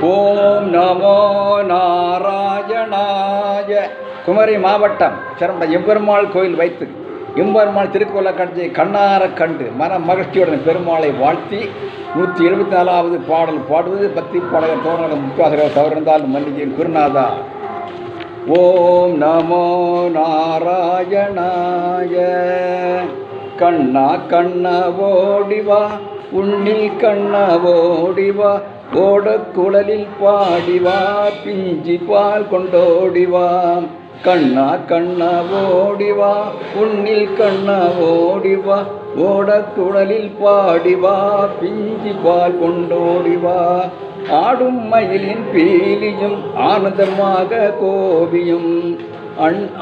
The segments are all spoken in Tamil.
ஓம் நமோ நாராயணாய. குமரி மாவட்டம் சிறந்த எம்பெருமாள் கோயில் வைத்து எம்பெருமாள் திருக்கோயிலை கட்சி கண்ணார கண்டு மன மகிழ்ச்சியுடன் பெருமாளை வாழ்த்தி 174வது பாடல் பாடுவது பக்தி பாடகர் தோரண முக்காசிரியர் தவறிருந்தால் மன்னிக்கிறேன் குருநாதா. ஓம் நமோ நாராயணாய. கண்ணா கண்ணா ஓடிவா உன்னில் கண்ணா ஓடிவா ஓடக்குழலில் பாடிவா பிஞ்சி பால் கொண்டோடிவா. கண்ணா கண்ணா ஓடிவா உன்னில் கண்ணா ஓடிவா ஓடக்குழலில் பாடிவா பிஞ்சி பால் கொண்டோடிவா. ஆடும் மயிலின் பீலியும் ஆனந்தமாக கோபியும்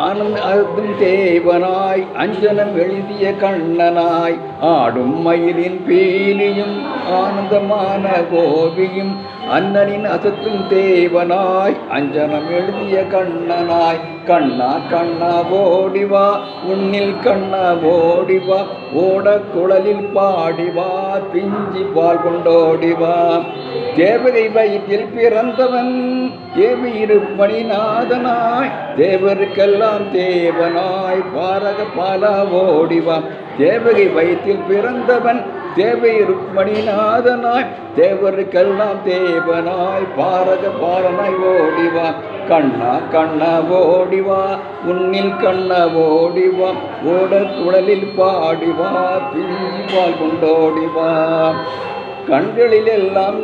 ஆனந்தும் தேவனாய் அஞ்சனம் எழுதிய கண்ணனாய். ஆடும் மயிலின் பீலியும் ஆனந்தமான கோபியும் அண்ணனின் அசத்தும் தேவனாய் அஞ்சனம் எழுதிய கண்ணனாய். கண்ணா கண்ணா ஓடிவா உன்னில் கண்ணா ஓடிவா ஓடக்குழலில் பாடிவா பிஞ்சி பால் கொண்டோடிவா. தேவதை வயிற்றில் பிறந்தவன் தேவியிருப்பணிநாதனாய் தேவருக்கெல்லாம் தேவனாய் பாரக பாலா ஓடிவா. தேவகை வயிற்றில் பிறந்தவன் தேவியிருப்பணிநாதனாய் தேவருக்கெல்லாம் தேவனாய் பாரக பாலனாய் ஓடிவா. கண்ணா கண்ணா ஓடிவா உன்னில் கண்ணா ஓடிவா ஓடக்குழலில் பாடிவா பிஞ்சி பால் கொண்டோடிவா. கண்களிலெல்லாம்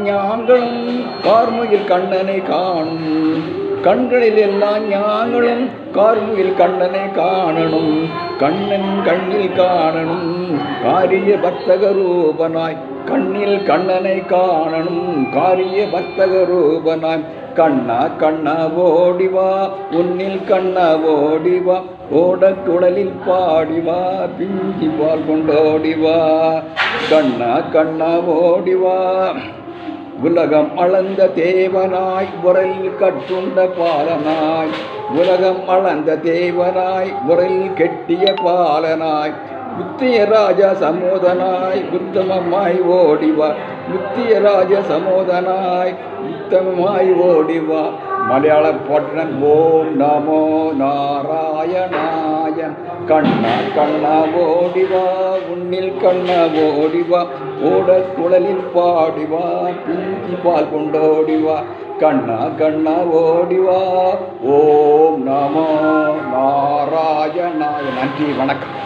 ஞாங்களும் கார்முகில் கண்ணனை காணும். கண்களிலெல்லாம் ஞாங்களும் கார்முகில் கண்ணனை காணணும். கண்ணன் கண்ணில் காணணும் காரிய வர்த்தக ரூபனாய். கண்ணில் கண்ணனை காணணும் காரிய வர்த்தக ரூபனாய். கண்ணா கண்ணா ஓடிவா உன்னில் கண்ணா ஓடிவா ஓடக்குழலில் பாடிவா பிஞ்சி பால் கொண்டோடிவா. கண்ணா கண்ணா ஓடிவா. உலகம் அளந்த தேவனாய் உரலில் கட்டுண்ட பாலனாய். உலகம் அளந்த தேவனாய் உரலில் கெட்டிய பாலனாய். முத்திய ராஜ சமோதனாய் உத்தமமாய் ஓடிவா. முத்திய ராஜ சமோதனாய் உத்தமமாய் ஓடிவா. மலையாள பாட்டுடன் ஓம் நமோ நாராயணாய. கண்ணா கண்ணா ஓடிவா உன்னில் கண்ணா ஓடிவா ஓடக்குழலில் பாடிவா பிஞ்சி பால் கொண்டோடிவா. கண்ணா கண்ணா ஓடிவா. ஓம் நமோ நாராயணாய. நன்றி, வணக்கம்.